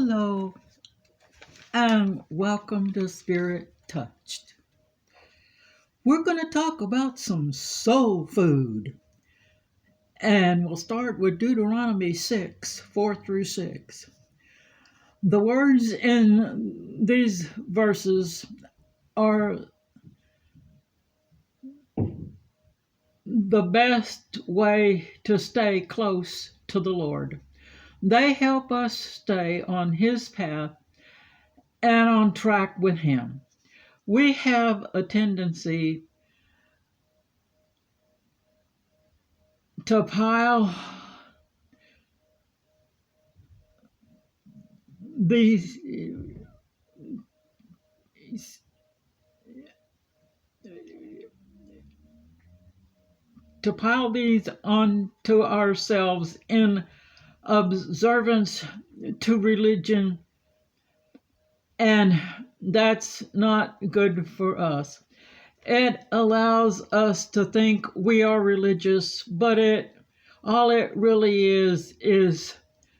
Hello, and welcome to Spirit Touched. We're going to talk about some soul food, and we'll start with Deuteronomy 6 4 through 6. The words in these verses are the best way to stay close to the Lord. They help us stay on His path and on track with Him. We have a tendency to pile these onto ourselves in observance to religion, and that's not good for us. It allows us to think we are religious, but all it really is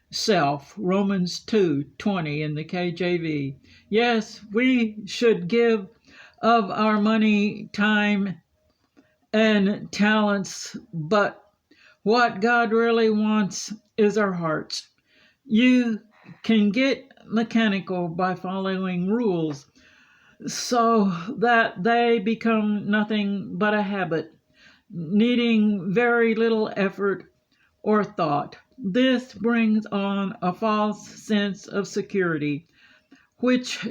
self. Romans 2:20 in the KJV. Yes, we should give of our money, time, and talents, but what God really wants is our hearts. You can get mechanical by following rules so that they become nothing but a habit, needing very little effort or thought. This brings on a false sense of security, which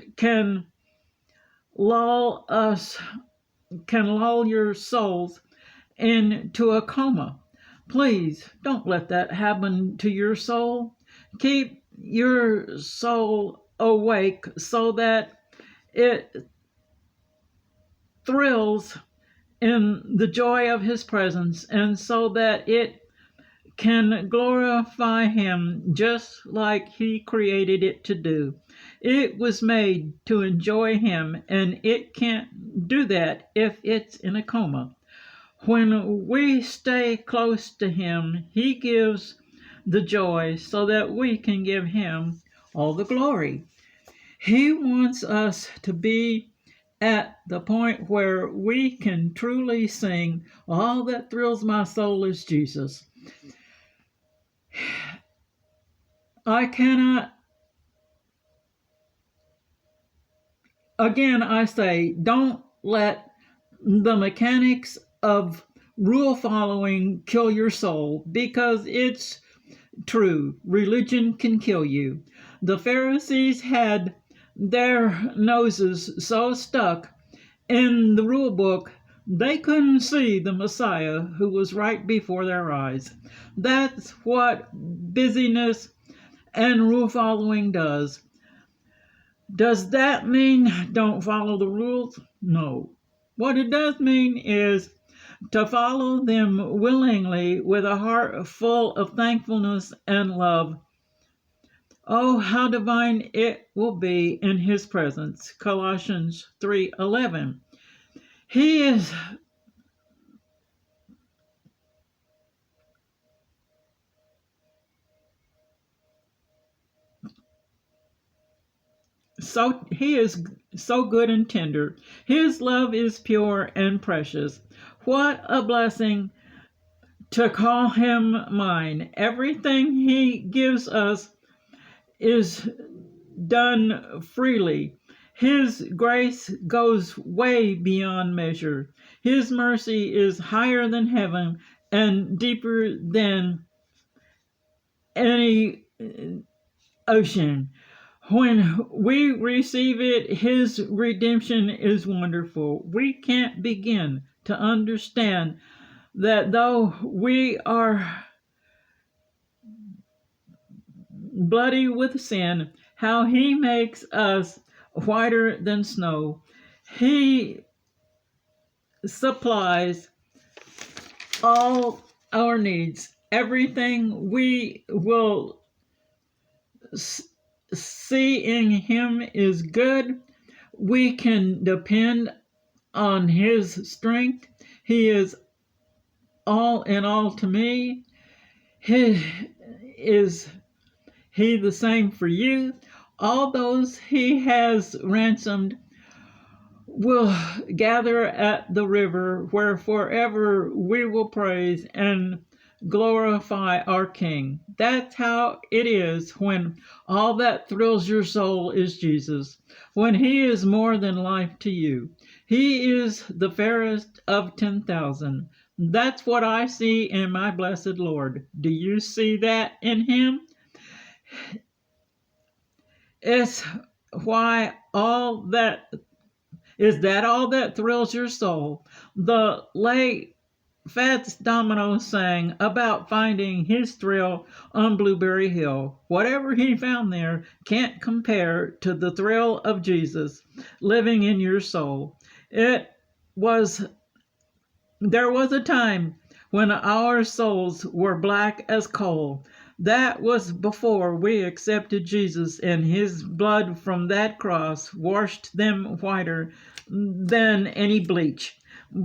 lull us, can lull your souls into a coma. Please don't let that happen to your soul. Keep your soul awake so that it thrills in the joy of His presence, and so that it can glorify Him just like He created it to do. It was made to enjoy Him, and it can't do that if it's in a coma. When we stay close to Him, He gives the joy so that we can give Him all the glory. He wants us to be at the point where we can truly sing, "All that thrills my soul is Jesus." I cannot, again, I say, don't let the mechanics of rule following kill your soul, because it's true. Religion can kill you. The Pharisees had their noses so stuck in the rule book they couldn't see the Messiah who was right before their eyes. That's what busyness and rule following does. Does that mean don't follow the rules? No. What it does mean is to follow them willingly with a heart full of thankfulness and love. Oh, how divine it will be in His presence. Colossians 3:11. He is so good and tender. His love is pure and precious. What a blessing to call Him mine. Everything He gives us is done freely. His grace goes way beyond measure. His mercy is higher than heaven and deeper than any ocean. When we receive it, His redemption is wonderful. We can't begin to understand that though we are bloody with sin, how He makes us whiter than snow. He supplies all our needs. Everything we will see in Him is good. We can depend on His strength. He is all in all to me. Is He the same for you? all those he has ransomed will gather at the river where forever we will praise and glorify our King. That's how it is when all that thrills your soul is Jesus, when he is more than life to you. He is the fairest of 10,000. That's what I see in my blessed Lord. Do you see that in him? It's why all that is that all that thrills your soul. The late Fats Domino sang about finding his thrill on Blueberry Hill. Whatever he found there can't compare to the thrill of Jesus living in your soul. Was there was a time when our souls were black as coal. That was before we accepted Jesus, and his blood from that cross washed them whiter than any bleach.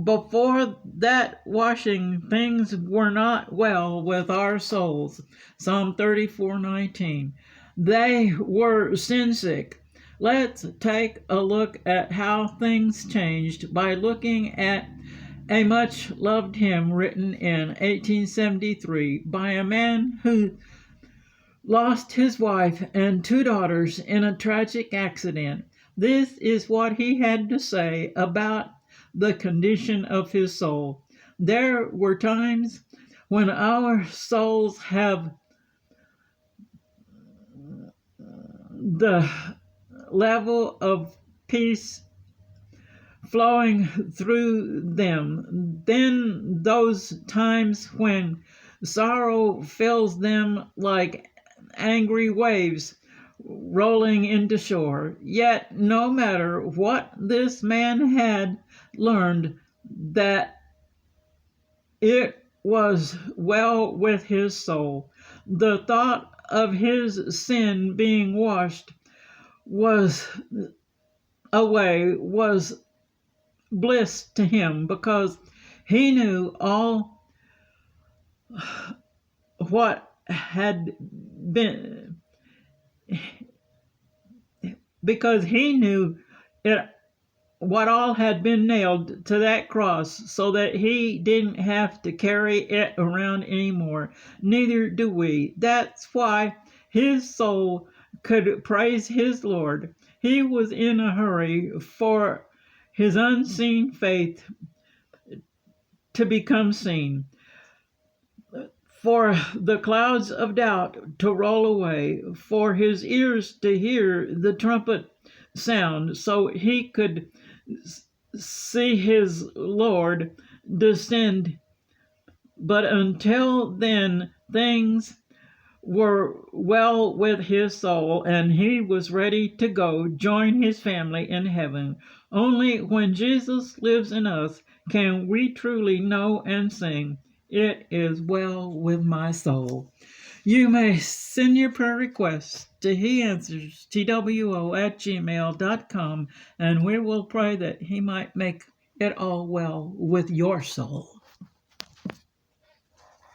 Before that washing, things were not well with our souls. Psalm 34:19. They were sin sick. Let's take a look at how things changed by looking at a much loved hymn written in 1873 by a man who lost his wife and 2 daughters in a tragic accident. This is what he had to say about the condition of his soul. There were times when our souls have the level of peace flowing through them. Then those times when sorrow fills them like angry waves rolling into shore. Yet no matter what this man had learned, that it was well with his soul. The thought of his sin being washed was bliss to him, because he knew all what had been, because he knew it, what all had been nailed to that cross, so that he didn't have to carry it around anymore. Neither do we. That's why his soul could praise his Lord. He was in a hurry for his unseen faith to become seen, for the clouds of doubt to roll away, for his ears to hear the trumpet sound, so he could see his Lord descend. But until then, things were well with his soul, and he was ready to go join his family in heaven. Only when Jesus lives in us can we truly know and sing, "It is well with my soul." You may send your prayer requests to He Answers, TWO@gmail.com, and we will pray that He might make it all well with your soul.